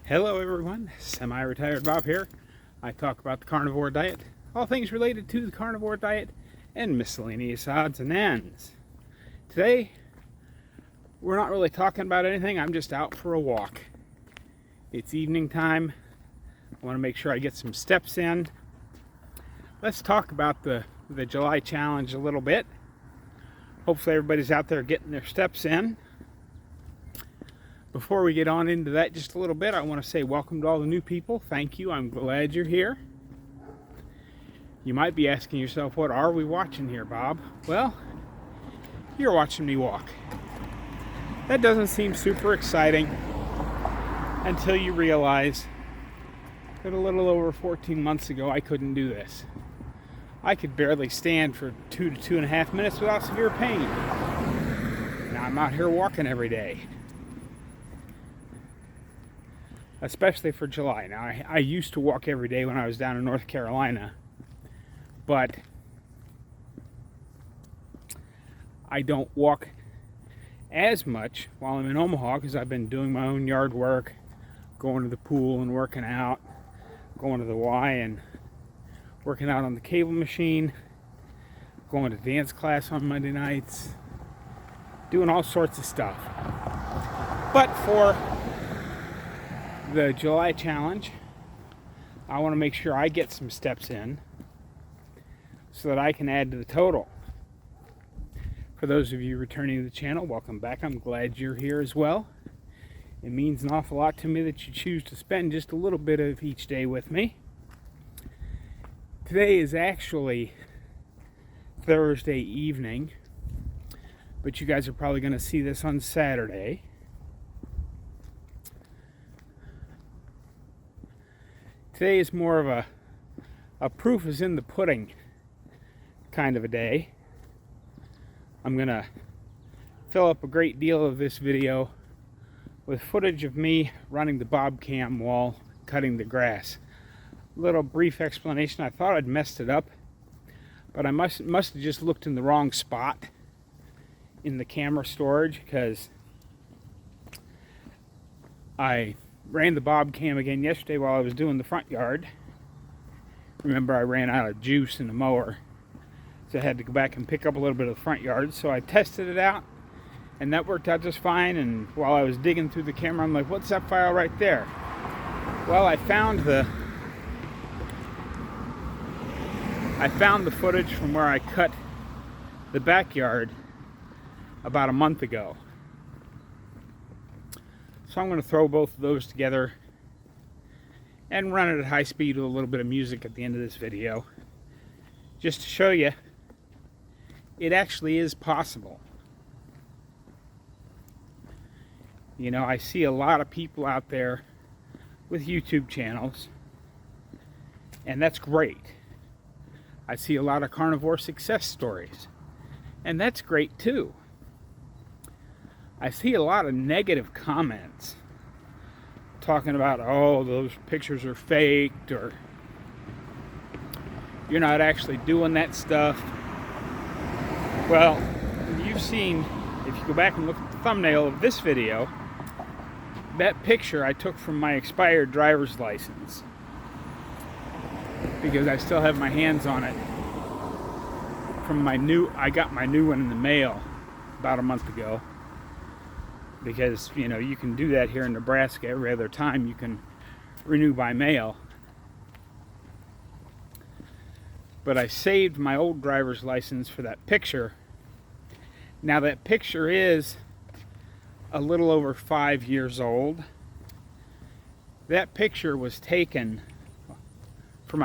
Hello everyone, Semi-Retired Bob here. I talk about the carnivore diet, all things related to the carnivore diet, and miscellaneous odds and ends. Today, we're not really talking about anything. I'm just out for a walk. It's evening time. I want to make sure I get some steps in. Let's talk about the July challenge a little bit. Hopefully everybody's out there getting their steps in. Before we get on into that just a little bit, I want to say welcome to all the new people. Thank you. I'm glad you're here. You might be asking yourself, what are we watching here, Bob? Well, you're watching me walk. That doesn't seem super exciting until you realize that a little over 14 months ago, I couldn't do this. I could barely stand for 2 to 2.5 minutes without severe pain. Now I'm out here walking every day. Especially for July. Now, I used to walk every day when I was down in North Carolina, but I don't walk as much while I'm in Omaha because I've been doing my own yard work, going to the pool and working out, going to the Y and working out on the cable machine, going to dance class on Monday nights, doing all sorts of stuff. But for the July challenge, I want to make sure I get some steps in so that I can add to the total. For those of you returning to the channel, welcome back. I'm glad you're here as well. It means an awful lot to me that you choose to spend just a little bit of each day with me. Today is actually Thursday evening, but you guys are probably going to see this on Saturday. Today is more of a proof is in the pudding kind of a day. I'm going to fill up a great deal of this video with footage of me running the bob cam while cutting the grass. Little brief explanation. I thought I'd messed it up, but I must have just looked in the wrong spot in the camera storage because I ran the bob cam again yesterday while I was doing the front yard. Remember, I ran out of juice in the mower, so I had to go back and pick up a little bit of the front yard. So I tested it out, and that worked out just fine. And while I was digging through the camera, I'm like, what's that file right there? Well, I found the footage from where I cut the backyard about a month ago. So I'm going to throw both of those together and run it at high speed with a little bit of music at the end of this video, just to show you it actually is possible. You know, I see a lot of people out there with YouTube channels, and that's great. I see a lot of carnivore success stories, and that's great too. I see a lot of negative comments talking about, oh, those pictures are faked, or you're not actually doing that stuff. Well, you've seen, if you go back and look at the thumbnail of this video, that picture I took from my expired driver's license because I still have my hands on it from I got my new one in the mail about a month ago. Because, you know, you can do that here in Nebraska. Every other time you can renew by mail. But I saved my old driver's license for that picture. Now that picture is a little over 5 years old. That picture was taken for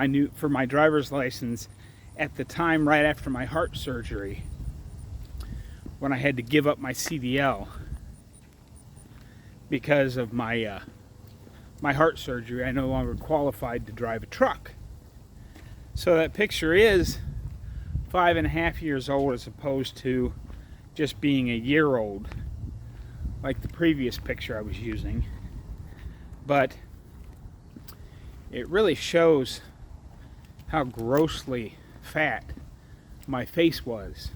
my driver's license at the time right after my heart surgery, when I had to give up my CDL. Because of my heart surgery, I no longer qualified to drive a truck. So that picture is 5.5 years old as opposed to just being a year old, like the previous picture I was using. But it really shows how grossly fat my face was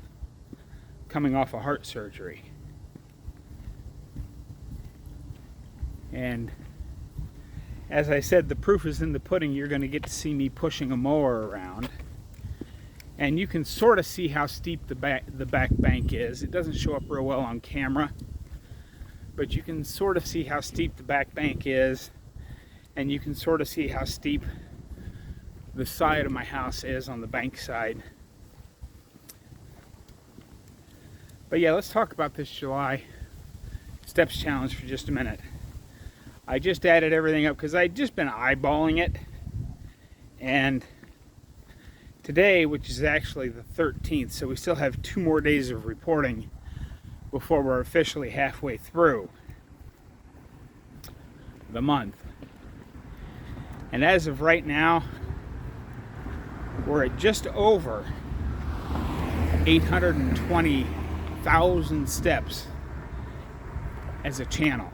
coming off of heart surgery. And As I said, the proof is in the pudding. You're going to get to see me pushing a mower around. And you can sort of see how steep the back bank is. It doesn't show up real well on camera, but you can sort of see how steep the back bank is, and you can sort of see how steep the side of my house is on the bank side. But yeah, let's talk about this July Steps Challenge for just a minute. I just added everything up because I'd just been eyeballing it, and today, which is actually the 13th, so we still have 2 more days of reporting before we're officially halfway through the month. And as of right now, we're at just over 820,000 steps as a channel.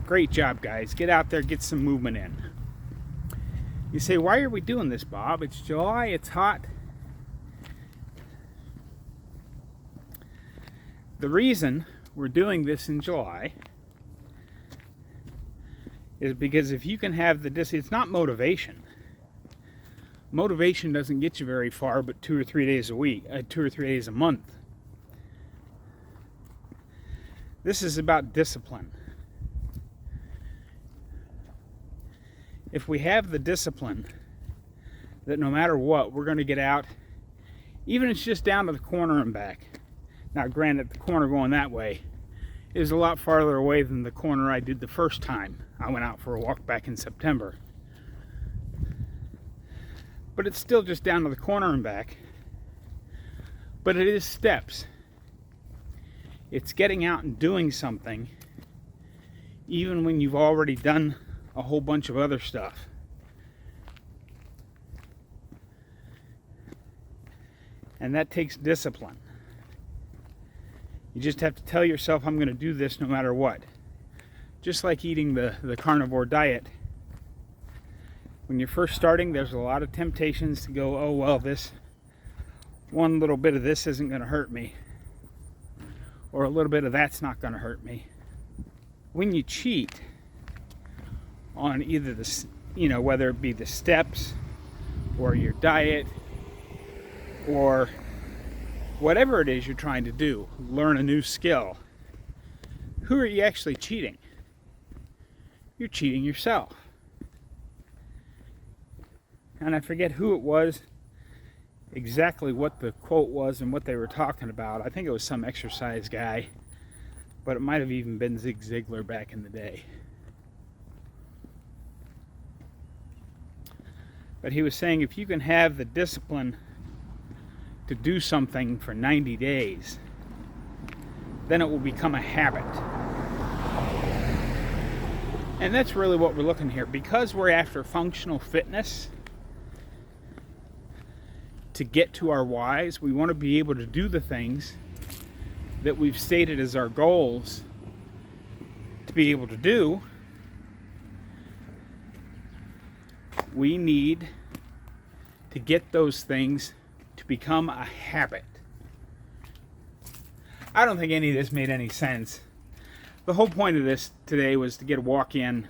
Great job, guys. Get out there, get some movement in. You say, why are we doing this, Bob? It's July, it's hot. The reason we're doing this in July is because if you can have it's not motivation. Motivation doesn't get you very far, but 2 or 3 days a week, 2 or 3 days a month. This is about discipline. If we have the discipline that no matter what, we're going to get out, even if it's just down to the corner and back. Now, granted, the corner going that way is a lot farther away than the corner I did the first time I went out for a walk back in September. But it's still just down to the corner and back. But it is steps. It's getting out and doing something, even when you've already done a whole bunch of other stuff. And that takes discipline. You just have to tell yourself, I'm going to do this no matter what. Just like eating the carnivore diet. When you're first starting, there's a lot of temptations to go, oh well, this one little bit of this isn't going to hurt me, or a little bit of that's not going to hurt me. When you cheat on either the, whether it be the steps or your diet or whatever it is you're trying to do, learn a new skill, who are you actually cheating? You're cheating yourself. And I forget who it was, exactly what the quote was and what they were talking about. I think it was some exercise guy, but it might have even been Zig Ziglar back in the day. But he was saying if you can have the discipline to do something for 90 days, then it will become a habit. And that's really what we're looking here. Because we're after functional fitness, to get to our whys, we want to be able to do the things that we've stated as our goals to be able to do. We need to get those things to become a habit. I don't think any of this made any sense. The whole point of this today was to get a walk in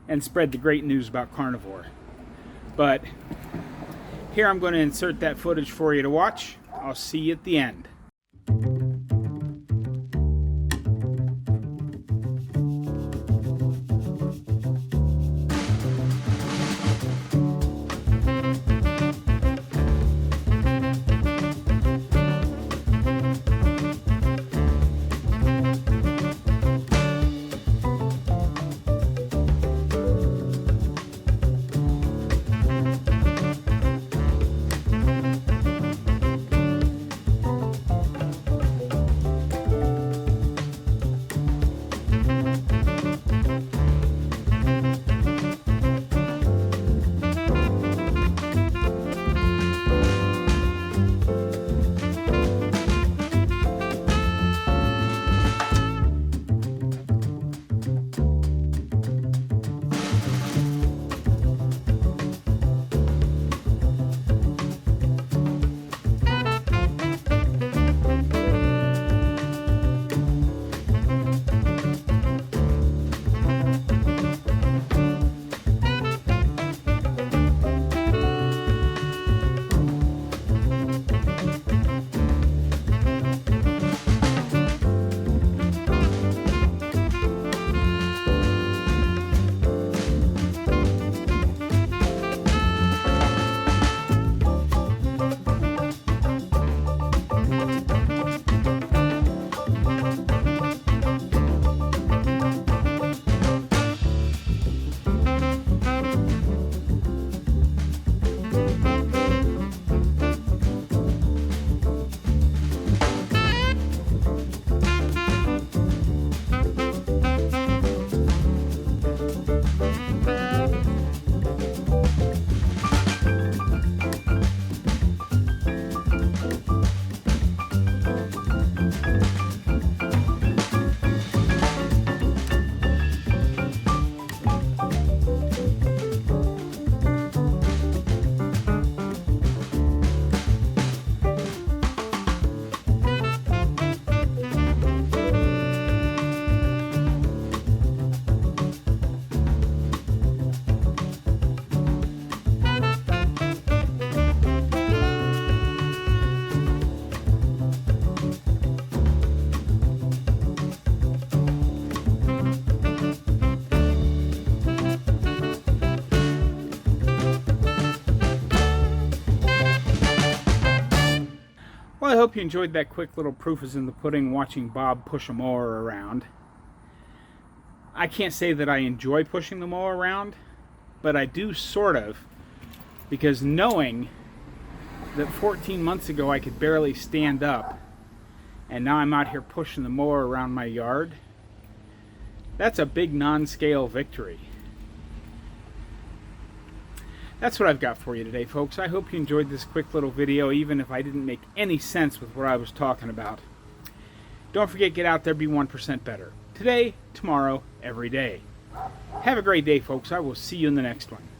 and spread the great news about carnivore. But here I'm going to insert that footage for you to watch. I'll see you at the end. hope you enjoyed that quick little proof is in the pudding, watching Bob push a mower around. I can't say that I enjoy pushing the mower around, but I do sort of, because knowing that 14 months ago I could barely stand up, and now I'm out here pushing the mower around my yard, that's a big non-scale victory. That's what I've got for you today, folks. I hope you enjoyed this quick little video, even if I didn't make any sense with what I was talking about. Don't forget, get out there, be 1% better. Today, tomorrow, every day. Have a great day, folks. I will see you in the next one.